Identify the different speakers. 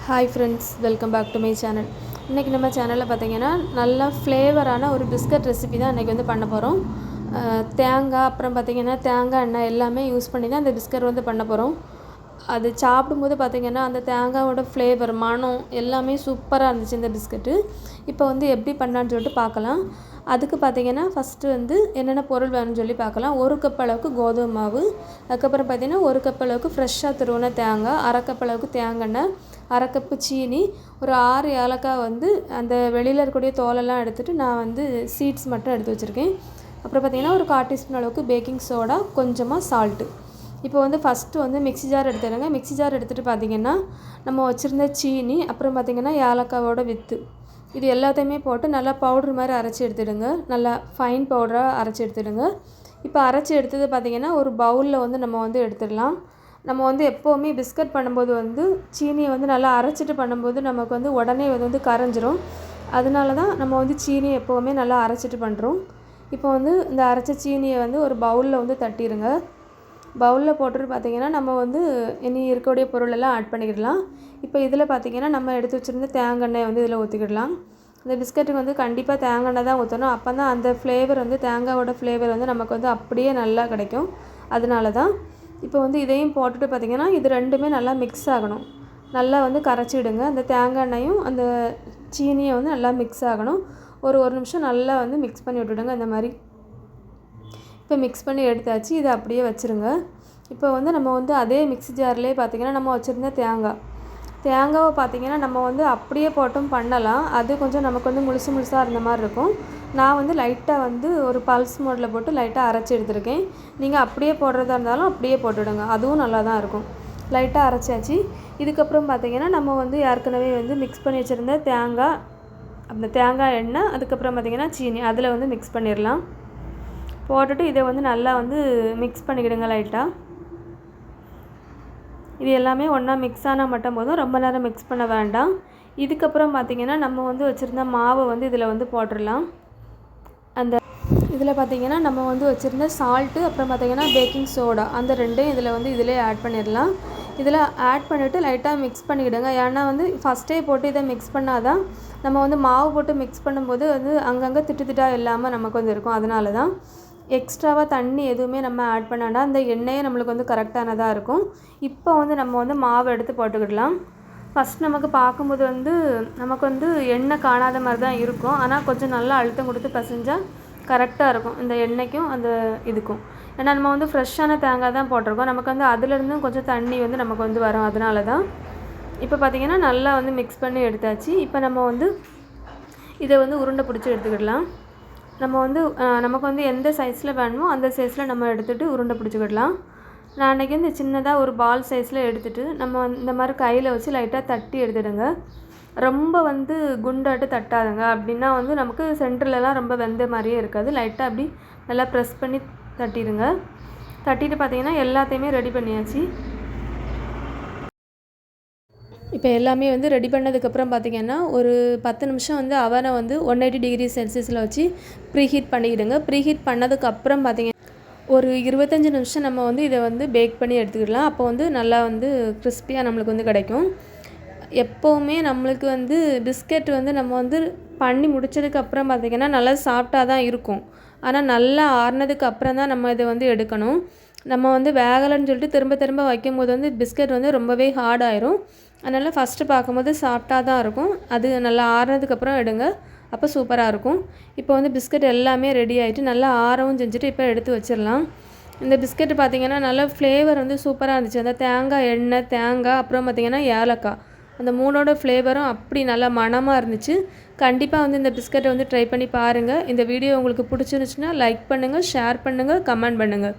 Speaker 1: Hi friends, welcome back to my channel. இன்றைக்கி நம்ம சேனலில் பார்த்திங்கன்னா நல்லா ஃப்ளேவரான ஒரு பிஸ்கட் ரெசிபி தான் இன்றைக்கி வந்து பண்ண போகிறோம். தேங்காய் அப்புறம் பார்த்திங்கன்னா தேங்காய் எண்ணெய் எல்லாமே யூஸ் பண்ணி தான் அந்த பிஸ்கட் வந்து பண்ண போகிறோம். அது சாப்பிடும்போது பார்த்திங்கன்னா அந்த தேங்காயோட ஃப்ளேவர் மனம் எல்லாமே சூப்பராக இருந்துச்சு இந்த பிஸ்கட்டு. இப்போ வந்து எப்படி பண்ணான்னு சொல்லிட்டு பார்க்கலாம். அதுக்கு பார்த்திங்கன்னா ஃபஸ்ட்டு வந்து என்னென்ன பொருள் வேணும்னு சொல்லி பார்க்கலாம். 1 கப் அளவுக்கு கோதுமை மாவு, அதுக்கப்புறம் பார்த்திங்கன்னா 1 கப் அளவுக்கு ஃப்ரெஷ்ஷாக துருவின தேங்காய், 1/2 கப் அளவுக்கு தேங்காய், 1/2 கப்பு சீனி, ஒரு 6 ஏலக்காய் வந்து அந்த வெளியில் இருக்கக்கூடிய தோலெல்லாம் எடுத்துகிட்டு நான் வந்து சீட்ஸ் மட்டும் எடுத்து வச்சுருக்கேன். அப்புறம் பார்த்திங்கன்னா ஒரு 1/4 டீஸ்பூன் அளவுக்கு பேக்கிங் சோடா, கொஞ்சமாக சால்ட்டு. இப்போ வந்து ஃபஸ்ட்டு வந்து மிக்ஸி ஜார் எடுத்துடுங்க. மிக்ஸி ஜார் எடுத்துகிட்டு பார்த்திங்கன்னா நம்ம வச்சுருந்த சீனி, அப்புறம் பார்த்திங்கன்னா ஏலக்காவோட வித்து, இது எல்லாத்தையுமே போட்டு நல்லா பவுட்ரு மாதிரி அரைச்சி எடுத்துடுங்க. நல்லா ஃபைன் பவுடராக அரைச்சி எடுத்துடுங்க. இப்போ அரைச்சி எடுத்தது பார்த்திங்கன்னா ஒரு பவுலில் வந்து நம்ம வந்து எடுத்துடலாம். நம்ம வந்து எப்போவுமே பிஸ்கட் பண்ணும்போது வந்து சீனியை வந்து நல்லா அரைச்சிட்டு பண்ணும்போது நமக்கு வந்து உடனே வந்து கரைஞ்சிரும். அதனால தான் நம்ம வந்து சீனியை எப்போவுமே நல்லா அரைச்சிட்டு பண்ணுறோம். இப்போ வந்து இந்த அரைச்ச சீனியை வந்து ஒரு பவுலில் வந்து தட்டிடுங்க. பவுலில் போட்டுட்டு பார்த்திங்கன்னா நம்ம வந்து இனி இருக்கக்கூடிய பொருளெல்லாம் ஆட் பண்ணிக்கிடலாம். இப்போ இதில் பார்த்திங்கன்னா நம்ம எடுத்து வச்சுருந்த தேங்காய் எண்ணெயை வந்து இதில் ஊற்றிக்கிடலாம். இந்த பிஸ்கட்டுக்கு வந்து கண்டிப்பாக தேங்காய் எண்ணெய் தான் ஊற்றணும். அப்போ தான் அந்த ஃப்ளேவர் வந்து தேங்காயோட ஃப்ளேவர் வந்து நமக்கு வந்து அப்படியே நல்லா கிடைக்கும். அதனால தான் இப்போ வந்து இதையும் போட்டுட்டு பார்த்திங்கன்னா இது ரெண்டுமே நல்லா மிக்ஸ் ஆகணும். நல்லா வந்து கரைச்சிடுங்க. அந்த தேங்காய் எண்ணெயும் அந்த சீனியை வந்து நல்லா மிக்ஸ் ஆகணும். ஒரு நிமிஷம் நல்லா வந்து மிக்ஸ் பண்ணி விட்டுடுங்க. இந்த மாதிரி இப்போ மிக்ஸ் பண்ணி எடுத்தாச்சு. இதை அப்படியே வச்சுருங்க. இப்போ வந்து நம்ம வந்து அதே மிக்ஸி ஜார்லேயே பார்த்திங்கன்னா நம்ம வச்சுருந்த தேங்காவை பார்த்திங்கன்னா நம்ம வந்து அப்படியே போட்டும் பண்ணலாம். அது கொஞ்சம் நமக்கு வந்து முழுசாக இருந்த மாதிரி இருக்கும். நான் வந்து லைட்டாக வந்து ஒரு பல்ஸ் மோடில் போட்டு லைட்டாக அரைச்சி எடுத்துருக்கேன். நீங்கள் அப்படியே போடுறதா இருந்தாலும் அப்படியே போட்டுவிடுங்க, அதுவும் நல்லா தான் இருக்கும். லைட்டாக அரைச்சாச்சு. இதுக்கப்புறம் பார்த்திங்கன்னா நம்ம வந்து ஏற்கனவே வந்து மிக்ஸ் பண்ணி வச்சுருந்த அந்த தேங்காய் எண்ணெய், அதுக்கப்புறம் பார்த்திங்கன்னா சீனி, அதில் வந்து மிக்ஸ் பண்ணிடலாம். போட்டுட்டு இதை வந்து நல்லா வந்து மிக்ஸ் பண்ணிக்கிடுங்க லைட்டாக. இது எல்லாமே ஒன்றா மிக்ஸ் ஆனால் மட்டும் போதும், ரொம்ப நேரம் மிக்ஸ் பண்ண வேண்டாம். இதுக்கப்புறம் பார்த்திங்கன்னா நம்ம வந்து வச்சுருந்த மாவை வந்து இதில் வந்து போட்டுடலாம். அந்த இதில் பார்த்திங்கன்னா நம்ம வந்து வச்சுருந்த சால்ட்டு, அப்புறம் பார்த்திங்கன்னா பேக்கிங் சோடா, அந்த ரெண்டையும் இதில் வந்து இதிலே ஆட் பண்ணிடலாம். இதில் ஆட் பண்ணிவிட்டு லைட்டாக மிக்ஸ் பண்ணிக்கிடுங்க. ஏன்னா வந்து ஃபஸ்ட்டே போட்டு இதை மிக்ஸ் பண்ணால் தான் நம்ம வந்து மாவு போட்டு மிக்ஸ் பண்ணும்போது வந்து அங்கங்கே திட்டாக இல்லாமல் நமக்கு வந்து இருக்கும். அதனால தான் எக்ஸ்ட்ராவாக தண்ணி எதுவுமே நம்ம ஆட் பண்ணாண்டா அந்த எண்ணெயே நம்மளுக்கு வந்து கரெக்டானதாக இருக்கும். இப்போ வந்து நம்ம வந்து மாவு எடுத்து போட்டுக்கிடலாம். ஃபஸ்ட் நமக்கு பார்க்கும்போது வந்து நமக்கு வந்து எண்ணெய் காணாத மாதிரி தான் இருக்கும். ஆனால் கொஞ்சம் நல்லா அழுத்தம் கொடுத்து பிசைஞ்சால் கரெக்டாக இருக்கும் இந்த எண்ணெய்க்கும் அந்த இதுக்கும். ஏன்னா நம்ம வந்து ஃப்ரெஷ்ஷான தேங்காய் தான் போட்டிருக்கோம். நமக்கு வந்து அதுலேருந்தும் கொஞ்சம் தண்ணி வந்து நமக்கு வந்து வரும். அதனால தான் இப்போ பார்த்திங்கன்னா நல்லா வந்து மிக்ஸ் பண்ணி எடுத்தாச்சு. இப்போ நம்ம வந்து இதை வந்து உருண்டை பிடிச்சி எடுத்துக்கிடலாம். நம்ம வந்து நமக்கு வந்து எந்த சைஸில் வேணுமோ அந்த சைஸில் நம்ம எடுத்துகிட்டு உருண்டை பிடிச்சிக்கிடலாம். நான் அன்றைக்கி வந்து சின்னதாக ஒரு பால் சைஸில் எடுத்துகிட்டு நம்ம இந்த மாதிரி கையில் வச்சு லைட்டாக தட்டி எடுத்துடுங்க. ரொம்ப வந்து குண்டாட்டு தட்டாதுங்க. அப்படின்னா வந்து நமக்கு சென்டர்லலாம் ரொம்ப வெந்த மாதிரியே இருக்காது. லைட்டாக அப்படி நல்லா ப்ரெஸ் பண்ணி தட்டிடுங்க. தட்டிட்டு பார்த்திங்கன்னா எல்லாத்தையுமே ரெடி பண்ணியாச்சு. இப்போ எல்லாமே வந்து ரெடி பண்ணதுக்கப்புறம் பார்த்திங்கன்னா ஒரு 10 நிமிஷம் வந்து அவனை வந்து 180 டிகிரி செல்சியஸில் வச்சு ப்ரீஹீட் பண்ணிக்கிடுங்க. ப்ரீஹீட் பண்ணதுக்கப்புறம் பார்த்திங்கன்னா ஒரு 25 நிமிஷம் நம்ம வந்து இதை வந்து பேக் பண்ணி எடுத்துக்கிடலாம். அப்போ வந்து நல்லா வந்து கிறிஸ்பியாக நம்மளுக்கு வந்து கிடைக்கும். எப்போவுமே நம்மளுக்கு வந்து பிஸ்கெட் வந்து நம்ம வந்து பண்ணி முடித்ததுக்கப்புறம் பார்த்திங்கன்னா நல்லா சாஃப்டாக தான் இருக்கும். ஆனால் நல்லா ஆறுனதுக்கு அப்புறம் தான் நம்ம இதை வந்து எடுக்கணும். நம்ம வந்து வேகலைன்னு சொல்லிட்டு திரும்ப வைக்கும்போது வந்து பிஸ்கெட் வந்து ரொம்பவே ஹார்ட் ஆயிரும். அதனால் ஃபஸ்ட்டு பார்க்கும்போது சாஃப்டாக தான் இருக்கும். அது நல்லா ஆறுனதுக்கப்புறம் எடுங்க, அப்போ சூப்பராக இருக்கும். இப்போ வந்து பிஸ்கட் எல்லாமே ரெடி ஆகிட்டு நல்லா ஆறவும் செஞ்சுட்டு இப்போ எடுத்து வச்சிடலாம். இந்த பிஸ்கெட்டு பார்த்திங்கன்னா நல்லா ஃப்ளேவர் வந்து சூப்பராக இருந்துச்சு. அந்த தேங்காய் எண்ணெய், தேங்காய், அப்புறம் பார்த்திங்கன்னா ஏலக்காய், அந்த 3ஓட ஃப்ளேவரும் அப்படி நல்லா மணமாக இருந்துச்சு. கண்டிப்பாக வந்து இந்த பிஸ்கட்டை வந்து ட்ரை பண்ணி பாருங்கள். இந்த வீடியோ உங்களுக்கு பிடிச்சிருந்துச்சுன்னா லைக் பண்ணுங்கள், ஷேர் பண்ணுங்கள், கமெண்ட் பண்ணுங்கள்.